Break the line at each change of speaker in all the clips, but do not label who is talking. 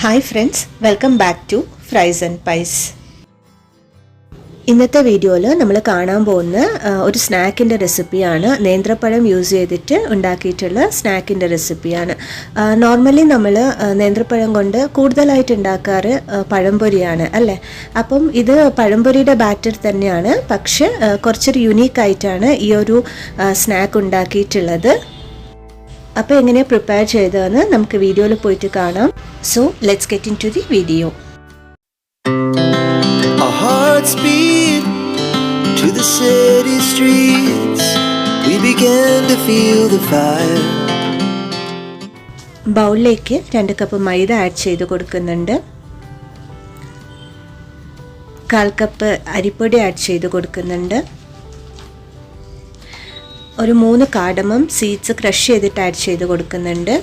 Hi friends, welcome back to fries and pies. ഇന്നത്തെ വീഡിയോയിൽ നമ്മൾ കാണാൻ പോകുന്ന ഒരു സ്നാക്കിൻ്റെ റെസിപ്പിയാണ്. നേന്ത്രപ്പഴം യൂസ് ചെയ്തിട്ട് ഉണ്ടാക്കിയിട്ടുള്ള സ്നാക്കിൻ്റെ റെസിപ്പിയാണ്. നോർമലി നമ്മൾ നേന്ത്രപ്പഴം കൊണ്ട് കൂടുതലായിട്ട് ഉണ്ടാക്കാറ് പഴംപൊരിയാണ് അല്ലേ. അപ്പം ഇത് പഴംപൊരിയുടെ ബാറ്റർ തന്നെയാണ്, പക്ഷെ കുറച്ചൊരു യുണീക്കായിട്ടാണ് ഈ ഒരു സ്നാക്ക് ഉണ്ടാക്കിയിട്ടുള്ളത്. അപ്പോൾ എങ്ങനെ പ്രിപ്പയർ ചെയ്തതെന്ന് നമുക്ക് വീഡിയോയിൽ പോയിട്ട് കാണാം. So let's get into the video.
Our hearts beat to the city streets. We began to feel the fire.
ബൗളിലേക്ക് 2 കപ്പ് മൈദ ആഡ് ചെയ്ത് കൊടുക്കുന്നുണ്ട്. 1/4 കപ്പ് അരിപ്പൊടി ആഡ് ചെയ്ത് കൊടുക്കുന്നുണ്ട്. ഒരു 3 കാർഡമം സീഡ്സ് ക്രഷ് ചെയ്തിട്ട് ആഡ് ചെയ്ത് കൊടുക്കുന്നുണ്ട്.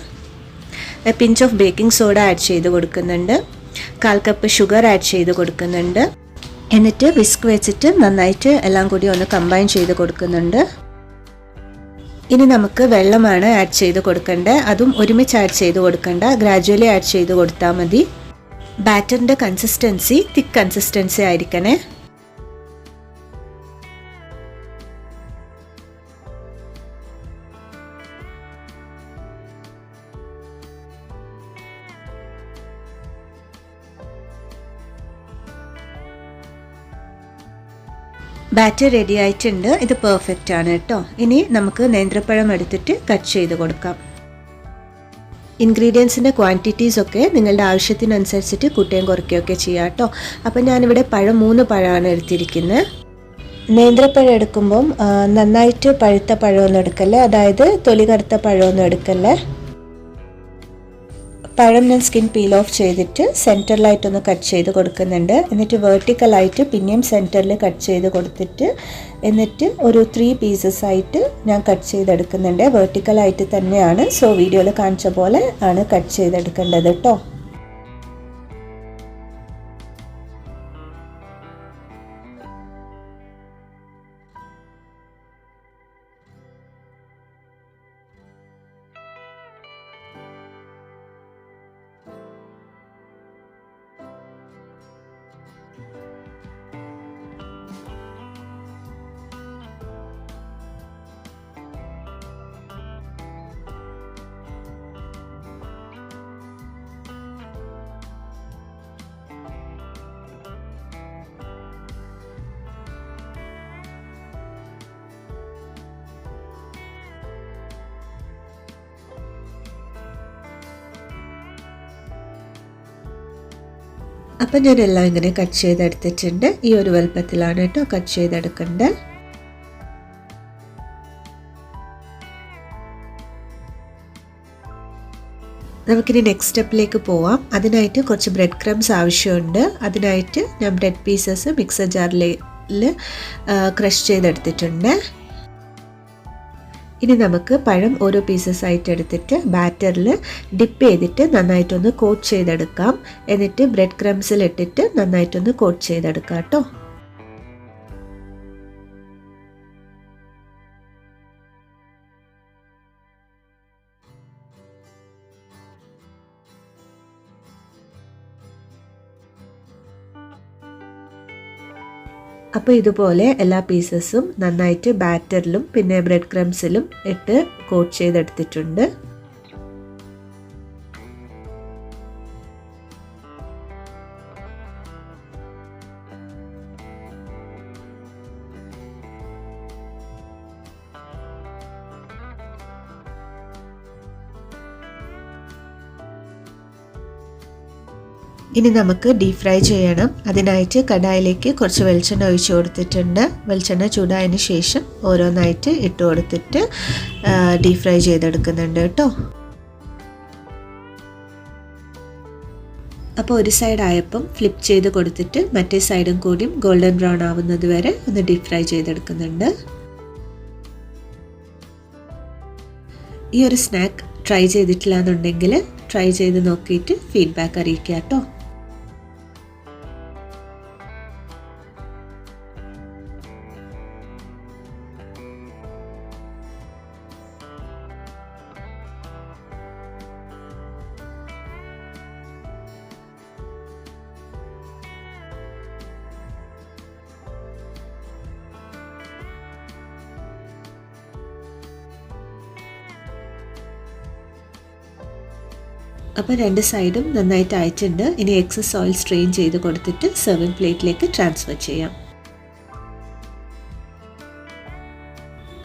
Pinch of baking soda add ചെയ്ത് കൊടുക്കുന്നുണ്ട്. 1/4 കപ്പ് ഷുഗർ ആഡ് ചെയ്ത് കൊടുക്കുന്നുണ്ട്. എന്നിട്ട് വിസ്ക് വെച്ചിട്ട് നന്നായിട്ട് എല്ലാം കൂടി ഒന്ന് കമ്പൈൻ ചെയ്ത് കൊടുക്കുന്നുണ്ട്. ഇനി നമുക്ക് വെള്ളമാണ് ആഡ് ചെയ്ത് കൊടുക്കേണ്ടത്. അതും ഒരുമിച്ച് ആഡ് ചെയ്ത് കൊടുക്കണ്ട, ഗ്രാജുവലി ആഡ് ചെയ്ത് കൊടുത്താൽ മതി. ബാറ്ററിൻ്റെ കൺസിസ്റ്റൻസി തിക്ക് കൺസിസ്റ്റൻസി ആയിരിക്കണേ. ബാറ്റർ റെഡി ആയിട്ടുണ്ട്. ഇത് പെർഫെക്റ്റ് ആണ് കേട്ടോ. ഇനി നമുക്ക് നേന്ത്രപ്പഴം എടുത്തിട്ട് കട്ട് ചെയ്ത് കൊടുക്കാം. ഇൻഗ്രീഡിയൻസിൻ്റെ ക്വാണ്ടിറ്റീസ് ഒക്കെ നിങ്ങളുടെ ആവശ്യത്തിനനുസരിച്ചിട്ട് കൂട്ടുകയും കുറയ്ക്കുകയൊക്കെ ചെയ്യാം കേട്ടോ. അപ്പം ഞാനിവിടെ 3 പഴമാണ് എടുത്തിരിക്കുന്നത്. നേന്ത്രപ്പഴം എടുക്കുമ്പം നന്നായിട്ട് പഴുത്ത പഴമൊന്നും എടുക്കല്ലേ, അതായത് തൊലി കറുത്ത പഴമൊന്നും എടുക്കല്ലേ. പഴം ഞാൻ സ്കിൻ പീൽ ഓഫ് ചെയ്തിട്ട് സെൻറ്ററിലായിട്ടൊന്ന് കട്ട് ചെയ്ത് കൊടുക്കുന്നുണ്ട്. എന്നിട്ട് വെർട്ടിക്കലായിട്ട് പിന്നെയും സെൻറ്ററിൽ കട്ട് ചെയ്ത് കൊടുത്തിട്ട് എന്നിട്ട് ഒരു 3 പീസസ് ആയിട്ട് ഞാൻ കട്ട് ചെയ്തെടുക്കുന്നുണ്ട്. വെർട്ടിക്കലായിട്ട് തന്നെയാണ്, സോ വീഡിയോയിൽ കാണിച്ച പോലെ ആണ് കട്ട് ചെയ്തെടുക്കേണ്ടത് കേട്ടോ. അപ്പം ഞാനെല്ലാം ഇങ്ങനെ കട്ട് ചെയ്തെടുത്തിട്ടുണ്ട്. ഈ ഒരു വലുപ്പത്തിലാണ് കേട്ടോ കട്ട് ചെയ്തെടുക്കേണ്ടത്. നമുക്കിനി നെക്സ്റ്റ് സ്റ്റെപ്പിലേക്ക് പോവാം. അതിനായിട്ട് കുറച്ച് ബ്രെഡ് ക്രംസ് ആവശ്യമുണ്ട്. അതിനായിട്ട് ഞാൻ ബ്രെഡ് പീസസ് മിക്സർ ജാറിൽ ക്രഷ് ചെയ്തെടുത്തിട്ടുണ്ട്. ഇനി നമുക്ക് പഴം ഓരോ പീസസ് ആയിട്ട് എടുത്തിട്ട് ബാറ്ററിൽ ഡിപ്പ് ചെയ്തിട്ട് നന്നായിട്ടൊന്ന് കോട്ട് ചെയ്തെടുക്കാം. എന്നിട്ട് ബ്രെഡ് ക്രംസിൽ ഇട്ടിട്ട് നന്നായിട്ടൊന്ന് കോട്ട് ചെയ്തെടുക്കാം കേട്ടോ. അപ്പോൾ ഇതുപോലെ എല്ലാ പീസസും നന്നായിട്ട് ബാറ്ററിലും പിന്നെ ബ്രെഡ് ക്രംസിലും ഇട്ട് കോട്ട് ചെയ്തെടുത്തിട്ടുണ്ട്. ഇനി നമുക്ക് ഡീപ് ഫ്രൈ ചെയ്യണം. അതിനായിട്ട് കടായിലേക്ക് കുറച്ച് വെളിച്ചെണ്ണ ഒഴിച്ച് കൊടുത്തിട്ടുണ്ട്. വെളിച്ചെണ്ണ ചൂടായതിന് ശേഷം ഓരോന്നായിട്ട് ഇട്ട് കൊടുത്തിട്ട് ഡീപ് ഫ്രൈ ചെയ്തെടുക്കുന്നുണ്ട് കേട്ടോ. അപ്പോൾ ഒരു സൈഡ് ആയപ്പം ഫ്ലിപ്പ് ചെയ്ത് കൊടുത്തിട്ട് മറ്റേ സൈഡും കൂടിയും ഗോൾഡൻ ബ്രൗൺ ആവുന്നത് വരെ ഒന്ന് ഡീപ് ഫ്രൈ ചെയ്തെടുക്കുന്നുണ്ട്. ഈ ഒരു സ്നാക്ക് ട്രൈ ചെയ്തിട്ടില്ല എന്നുണ്ടെങ്കിൽ ട്രൈ ചെയ്ത് നോക്കിയിട്ട് ഫീഡ്ബാക്ക് അറിയിക്കുക കേട്ടോ. അപ്പോൾ 2 സൈഡും നന്നായിട്ട് ആയിട്ടുണ്ട്. ഇനി എക്സസ് ഓയിൽ സ്ട്രെയിൻ ചെയ്ത് കൊടുത്തിട്ട് സെർവിങ് പ്ലേറ്റിലേക്ക് ട്രാൻസ്ഫർ ചെയ്യാം.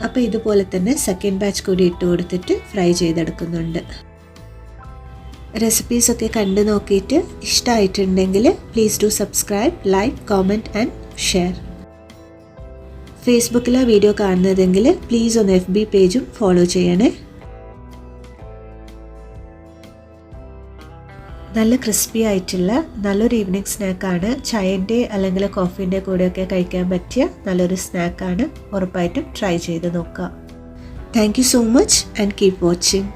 അപ്പോൾ ഇതുപോലെ തന്നെ സെക്കൻഡ് ബാച്ച് കൂടി ഇട്ട് കൊടുത്തിട്ട് ഫ്രൈ ചെയ്തെടുക്കുന്നുണ്ട്. റെസിപ്പീസൊക്കെ കണ്ടു നോക്കിയിട്ട് ഇഷ്ടമായിട്ടുണ്ടെങ്കിൽ please do subscribe, like, comment and share. ഫേസ്ബുക്കിലാണ് വീഡിയോ കാണുന്നതെങ്കിൽ പ്ലീസ് ഒന്ന് FB പേജും ഫോളോ ചെയ്യണേ. നല്ല ക്രിസ്പി ആയിട്ടുള്ള നല്ലൊരു ഈവനിങ് സ്നാക്കാണ്. ചായൻ്റെ അല്ലെങ്കിൽ കോഫീൻ്റെ കൂടെയൊക്കെ കഴിക്കാൻ പറ്റിയ നല്ലൊരു സ്നാക്കാണ്. ഉറപ്പായിട്ടും ട്രൈ ചെയ്ത് നോക്കുക. Thank you so much and keep watching.